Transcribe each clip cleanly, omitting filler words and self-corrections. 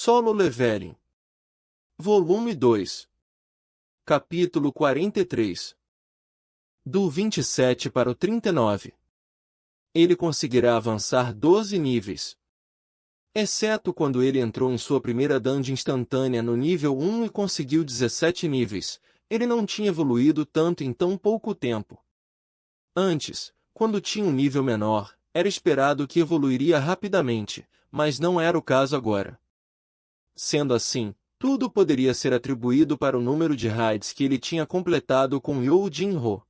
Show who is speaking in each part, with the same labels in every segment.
Speaker 1: Solo Leveling. Volume 2. Capítulo 43. Do 27 para o 39. Ele conseguirá avançar 12 níveis. Exceto quando ele entrou em sua primeira dungeon instantânea no nível 1 e conseguiu 17 níveis, ele não tinha evoluído tanto em tão pouco tempo. Antes, quando tinha um nível menor, era esperado que evoluiria rapidamente, mas não era o caso agora. Sendo assim, tudo poderia ser atribuído para o número de raids que ele tinha completado com You Jin-ho.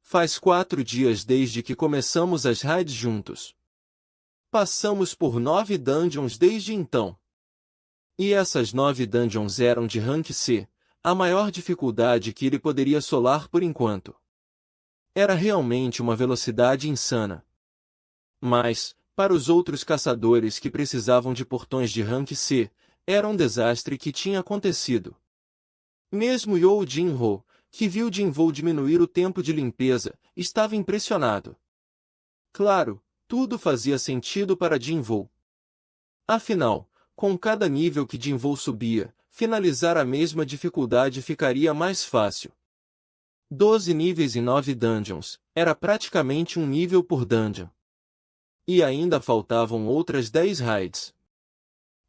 Speaker 1: Faz 4 dias desde que começamos as raids juntos. Passamos por 9 dungeons desde então. E essas 9 dungeons eram de rank C, a maior dificuldade que ele poderia solar por enquanto. Era realmente uma velocidade insana. Mas, para os outros caçadores que precisavam de portões de rank C, era um desastre que tinha acontecido. Mesmo You Jin-ho, que viu Jinvoo diminuir o tempo de limpeza, estava impressionado. Claro, tudo fazia sentido para Jinvoo. Afinal, com cada nível que Jinvoo subia, finalizar a mesma dificuldade ficaria mais fácil. 12 níveis e 9 dungeons, era praticamente um nível por dungeon. E ainda faltavam outras 10 raids.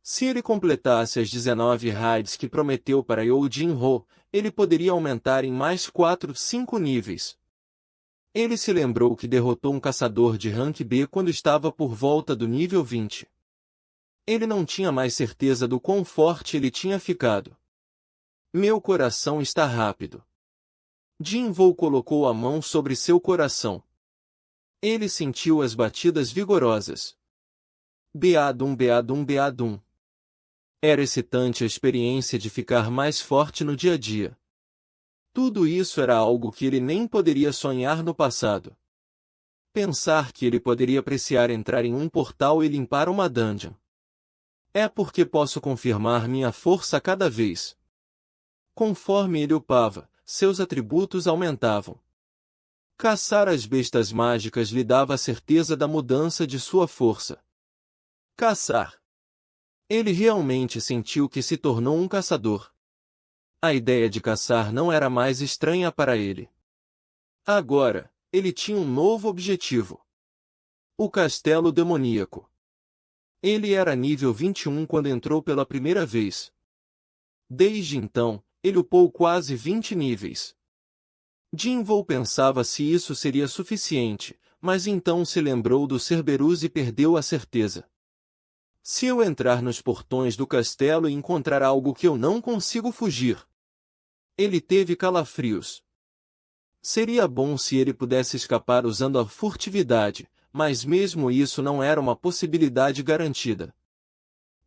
Speaker 1: Se ele completasse as 19 raids que prometeu para You Jin-ho, ele poderia aumentar em mais 5 níveis. Ele se lembrou que derrotou um caçador de rank B quando estava por volta do nível 20. Ele não tinha mais certeza do quão forte ele tinha ficado. Meu coração está rápido. Jinvoo colocou a mão sobre seu coração. Ele sentiu as batidas vigorosas. Beadum, beadum, beadum. Era excitante a experiência de ficar mais forte no dia a dia. Tudo isso era algo que ele nem poderia sonhar no passado. Pensar que ele poderia apreciar entrar em um portal e limpar uma dungeon. É porque posso confirmar minha força cada vez. Conforme ele upava, seus atributos aumentavam. Caçar as bestas mágicas lhe dava a certeza da mudança de sua força. Caçar. Ele realmente sentiu que se tornou um caçador. A ideia de caçar não era mais estranha para ele. Agora, ele tinha um novo objetivo. O Castelo Demoníaco. Ele era nível 21 quando entrou pela primeira vez. Desde então, ele upou quase 20 níveis. Jinvoo pensava se isso seria suficiente, mas então se lembrou do Cerberus e perdeu a certeza. Se eu entrar nos portões do castelo e encontrar algo que eu não consigo fugir. Ele teve calafrios. Seria bom se ele pudesse escapar usando a furtividade, mas mesmo isso não era uma possibilidade garantida.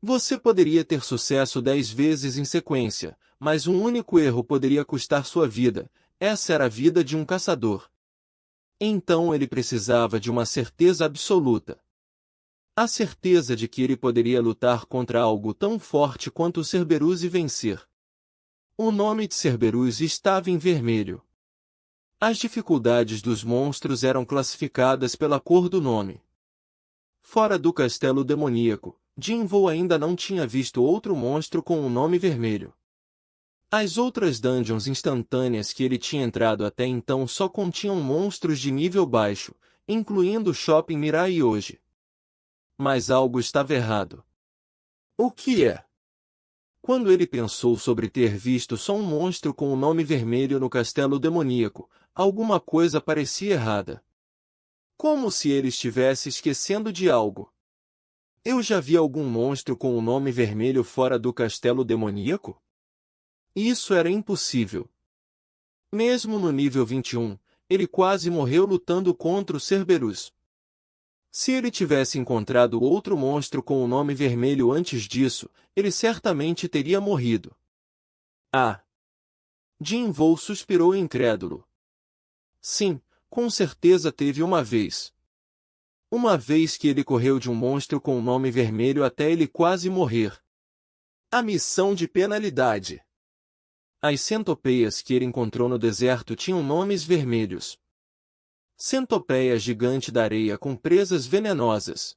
Speaker 1: Você poderia ter sucesso 10 vezes em sequência, mas um único erro poderia custar sua vida. Essa era a vida de um caçador. Então ele precisava de uma certeza absoluta. A certeza de que ele poderia lutar contra algo tão forte quanto o Cerberus e vencer. O nome de Cerberus estava em vermelho. As dificuldades dos monstros eram classificadas pela cor do nome. Fora do Castelo Demoníaco, Jinvoo ainda não tinha visto outro monstro com o nome vermelho. As outras dungeons instantâneas que ele tinha entrado até então só continham monstros de nível baixo, incluindo o Shopping Mirai hoje. Mas algo estava errado. O que é? Quando ele pensou sobre ter visto só um monstro com o nome vermelho no Castelo Demoníaco, alguma coisa parecia errada. Como se ele estivesse esquecendo de algo. Eu já vi algum monstro com o nome vermelho fora do Castelo Demoníaco? Isso era impossível. Mesmo no nível 21, ele quase morreu lutando contra o Cerberus. Se ele tivesse encontrado outro monstro com o nome vermelho antes disso, ele certamente teria morrido. Ah! Jinvoo suspirou incrédulo. Sim, com certeza teve uma vez. Uma vez que ele correu de um monstro com o nome vermelho até ele quase morrer. A missão de penalidade. As centopeias que ele encontrou no deserto tinham nomes vermelhos. Centopeia gigante da areia com presas venenosas.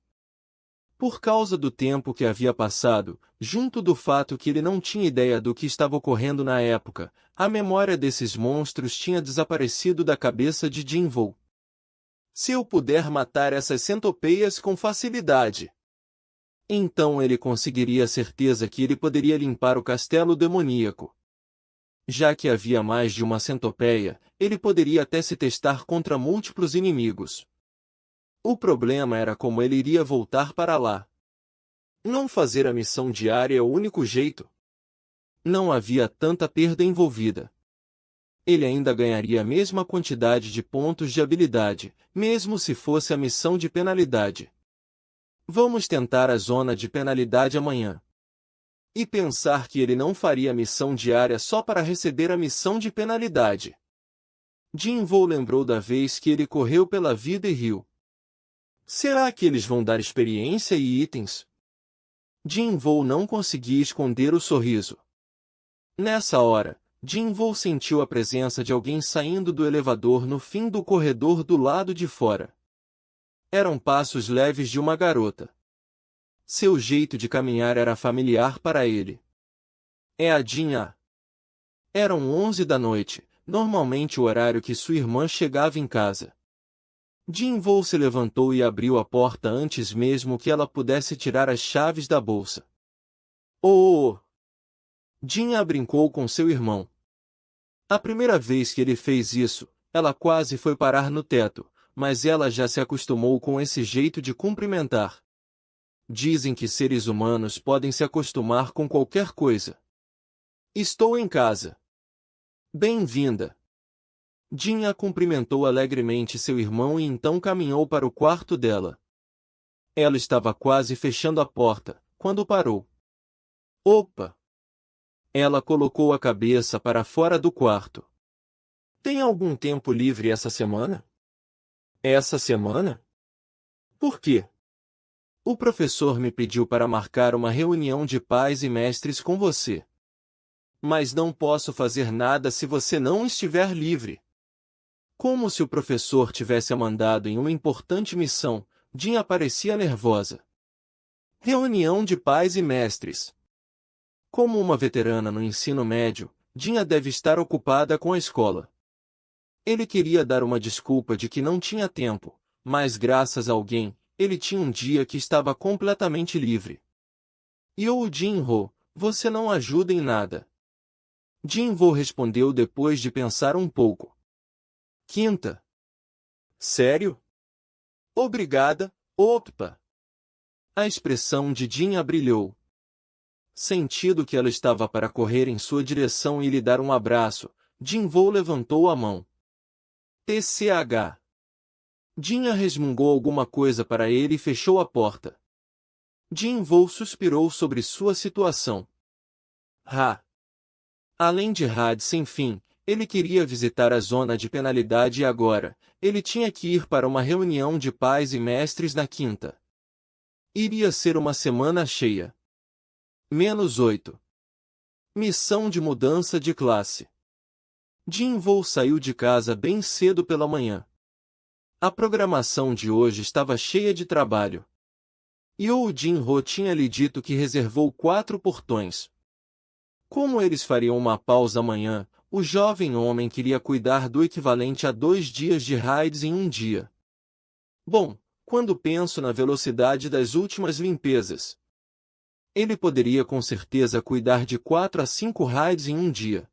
Speaker 1: Por causa do tempo que havia passado, junto do fato que ele não tinha ideia do que estava ocorrendo na época, a memória desses monstros tinha desaparecido da cabeça de Jinvoo. Se eu puder matar essas centopeias com facilidade, então ele conseguiria a certeza que ele poderia limpar o castelo demoníaco. Já que havia mais de uma centopeia, ele poderia até se testar contra múltiplos inimigos. O problema era como ele iria voltar para lá. Não fazer a missão diária é o único jeito. Não havia tanta perda envolvida. Ele ainda ganharia a mesma quantidade de pontos de habilidade, mesmo se fosse a missão de penalidade. Vamos tentar a zona de penalidade amanhã. E pensar que ele não faria a missão diária só para receber a missão de penalidade. Jinvoo lembrou da vez que ele correu pela vida e riu. Será que eles vão dar experiência e itens? Jinvoo não conseguia esconder o sorriso. Nessa hora, Jinvoo sentiu a presença de alguém saindo do elevador no fim do corredor do lado de fora. Eram passos leves de uma garota. Seu jeito de caminhar era familiar para ele. É a Jin-A. Eram 11 da noite, normalmente o horário que sua irmã chegava em casa. Jinvoo se levantou e abriu a porta antes mesmo que ela pudesse tirar as chaves da bolsa. Oh! Jin-A brincou com seu irmão. A primeira vez que ele fez isso, ela quase foi parar no teto, mas ela já se acostumou com esse jeito de cumprimentar. Dizem que seres humanos podem se acostumar com qualquer coisa. Estou em casa. Bem-vinda. Jin-A cumprimentou alegremente seu irmão e então caminhou para o quarto dela. Ela estava quase fechando a porta, quando parou. Opa! Ela colocou a cabeça para fora do quarto. Tem algum tempo livre essa semana? Essa semana? Por quê? O professor me pediu para marcar uma reunião de pais e mestres com você. Mas não posso fazer nada se você não estiver livre. Como se o professor tivesse a mandado em uma importante missão, Jin parecia nervosa. Reunião de pais e mestres. Como uma veterana no ensino médio, Jin deve estar ocupada com a escola. Ele queria dar uma desculpa de que não tinha tempo, mas graças a alguém, ele tinha um dia que estava completamente livre. Jinho, você não ajuda em nada. Jinvoo respondeu depois de pensar um pouco. Quinta. Sério? Obrigada, opa. A expressão de Jin brilhou. Sentindo que ela estava para correr em sua direção e lhe dar um abraço, Jinvoo levantou a mão. TCH. Jin resmungou alguma coisa para ele e fechou a porta. Jinvoo suspirou sobre sua situação. Além de Had sem fim, ele queria visitar a zona de penalidade e agora, ele tinha que ir para uma reunião de pais e mestres na quinta. Iria ser uma semana cheia. -8. Missão de mudança de classe. Jinvoo saiu de casa bem cedo pela manhã. A programação de hoje estava cheia de trabalho. Jinho tinha lhe dito que reservou 4 portões. Como eles fariam uma pausa amanhã, o jovem homem queria cuidar do equivalente a 2 dias de raids em um dia. Bom, quando penso na velocidade das últimas limpezas, ele poderia com certeza cuidar de 4 a 5 raids em um dia.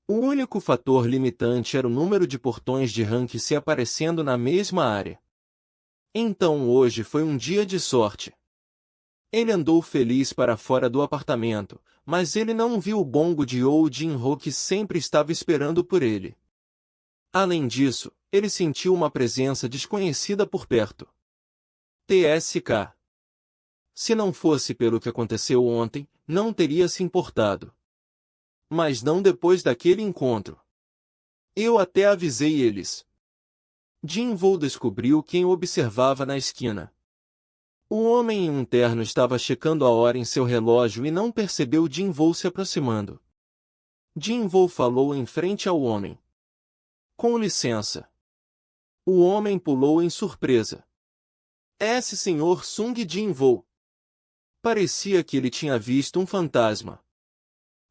Speaker 1: O único fator limitante era o número de portões de rank se aparecendo na mesma área. Então hoje foi um dia de sorte. Ele andou feliz para fora do apartamento, mas ele não viu o bongo de Jinho que sempre estava esperando por ele. Além disso, ele sentiu uma presença desconhecida por perto. TSK. Se não fosse pelo que aconteceu ontem, não teria se importado. Mas não depois daquele encontro. Eu até avisei eles. Jinvoo descobriu quem o observava na esquina. O homem em um terno estava checando a hora em seu relógio e não percebeu Jinvoo se aproximando. Jinvoo falou em frente ao homem. Com licença. O homem pulou em surpresa. Esse Sr. Sung Jin-woo. Parecia que ele tinha visto um fantasma.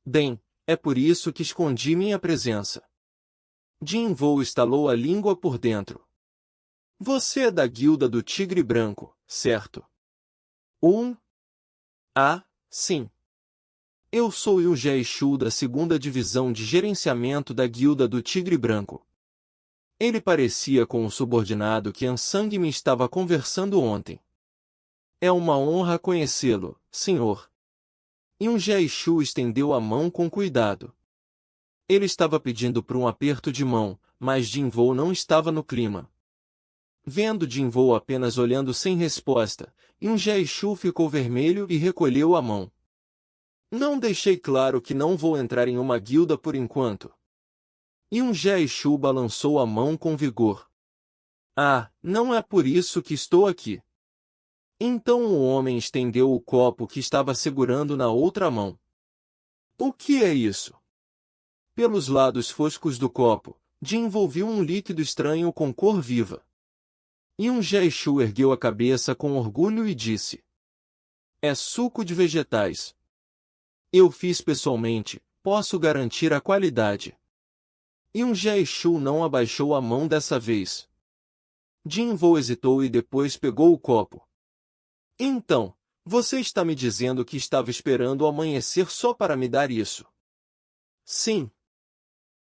Speaker 1: Bem, é por isso que escondi minha presença. Jin-woo estalou a língua por dentro. Você é da guilda do Tigre Branco, certo? Ah, sim. Eu sou Yu Jae-shu da 2ª Divisão de Gerenciamento da Guilda do Tigre Branco. Ele parecia com o subordinado que An Sang me estava conversando ontem. É uma honra conhecê-lo, senhor. Yu Jae-shu estendeu a mão com cuidado. Ele estava pedindo por um aperto de mão, mas Jin-woo não estava no clima. Vendo Jin-woo apenas olhando sem resposta, Yu Jae-shu ficou vermelho e recolheu a mão. Não deixei claro que não vou entrar em uma guilda por enquanto. Yu Jae-shu balançou a mão com vigor. Ah, não é por isso que estou aqui. Então o homem estendeu o copo que estava segurando na outra mão. O que é isso? Pelos lados foscos do copo, Jin viu um líquido estranho com cor viva. Yu Jae-shu ergueu a cabeça com orgulho e disse: é suco de vegetais. Eu fiz pessoalmente, posso garantir a qualidade. Yu Jae-shu não abaixou a mão dessa vez. Jin-woo hesitou e depois pegou o copo. Então, você está me dizendo que estava esperando o amanhecer só para me dar isso? Sim.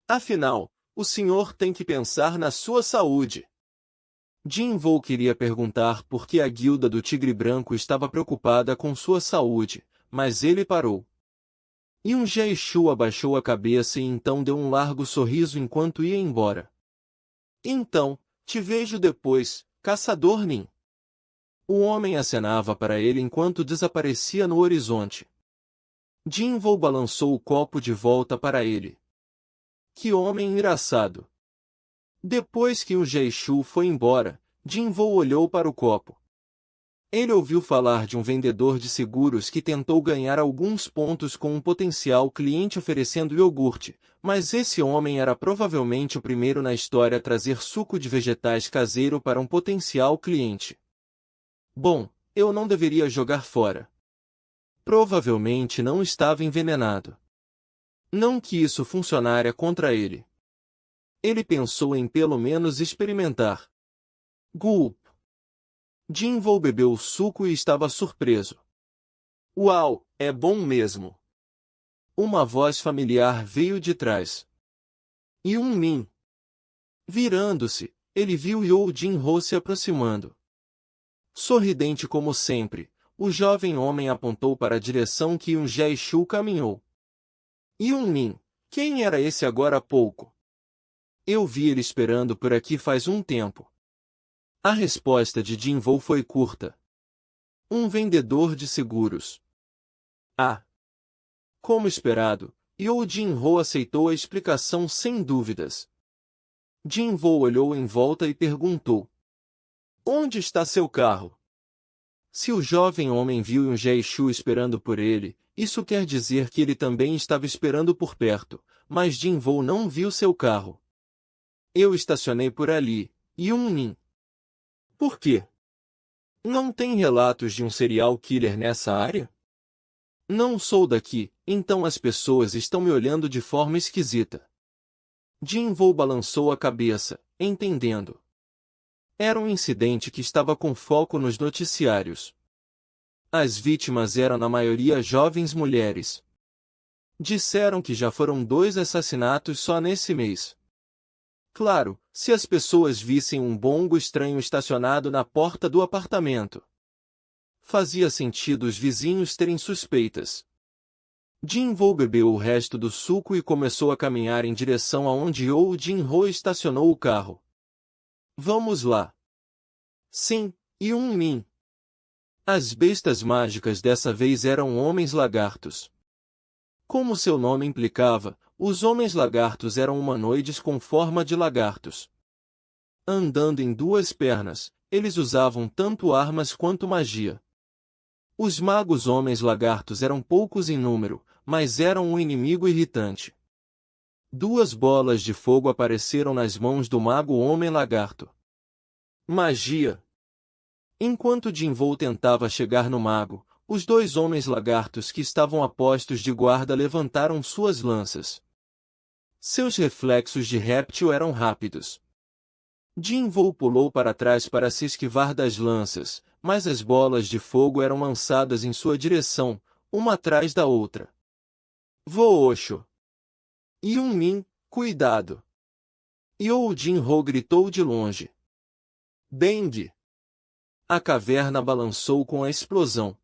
Speaker 1: Afinal, o senhor tem que pensar na sua saúde. Jin-woo queria perguntar por que a guilda do Tigre Branco estava preocupada com sua saúde, mas ele parou. Yu Jae-shu abaixou a cabeça e então deu um largo sorriso enquanto ia embora. Então, te vejo depois, caçador Nin. O homem acenava para ele enquanto desaparecia no horizonte. Jin-woo balançou o copo de volta para ele. Que homem engraçado. Depois que o Jae-shu foi embora, Jin-woo olhou para o copo. Ele ouviu falar de um vendedor de seguros que tentou ganhar alguns pontos com um potencial cliente oferecendo iogurte, mas esse homem era provavelmente o primeiro na história a trazer suco de vegetais caseiro para um potencial cliente. Bom, eu não deveria jogar fora. Provavelmente não estava envenenado. Não que isso funcionaria contra ele. Ele pensou em pelo menos experimentar. Gulp. Jin-woo bebeu o suco e estava surpreso. Uau, é bom mesmo. Uma voz familiar veio de trás. Yun-min. Virando-se, ele viu Yoo Jin-ho se aproximando. Sorridente como sempre, o jovem homem apontou para a direção que Yu Jae-shu caminhou. Yun-min, quem era esse agora há pouco? Eu vi ele esperando por aqui faz um tempo. A resposta de Jin-woo foi curta. Um vendedor de seguros. Ah! Como esperado, Yoo Jin-ho aceitou a explicação sem dúvidas. Jin-woo olhou em volta e perguntou: onde está seu carro? Se o jovem homem viu Yu Jae-shu esperando por ele, isso quer dizer que ele também estava esperando por perto, mas Jin-woo não viu seu carro. Eu estacionei por ali, Yun-min. Por quê? Não tem relatos de um serial killer nessa área? Não sou daqui, então as pessoas estão me olhando de forma esquisita. Jin-woo balançou a cabeça, entendendo. Era um incidente que estava com foco nos noticiários. As vítimas eram na maioria jovens mulheres. Disseram que já foram 2 assassinatos só nesse mês. Claro, se as pessoas vissem um bongo estranho estacionado na porta do apartamento. Fazia sentido os vizinhos terem suspeitas. Jin-woo bebeu o resto do suco e começou a caminhar em direção aonde Yoo Jin-ho estacionou o carro. Vamos lá. Sim, Yun-min. As bestas mágicas dessa vez eram homens-lagartos. Como seu nome implicava, os homens-lagartos eram humanoides com forma de lagartos. Andando em 2 pernas, eles usavam tanto armas quanto magia. Os magos homens-lagartos eram poucos em número, mas eram um inimigo irritante. 2 bolas de fogo apareceram nas mãos do mago homem-lagarto. Magia! Enquanto Jinvou tentava chegar no mago, os dois homens lagartos que estavam a postos de guarda levantaram suas lanças. Seus reflexos de réptil eram rápidos. Jinvou pulou para trás para se esquivar das lanças, mas as bolas de fogo eram lançadas em sua direção, uma atrás da outra. Voosho! Yunmin, cuidado! You Jinho gritou de longe. Bang! A caverna balançou com a explosão.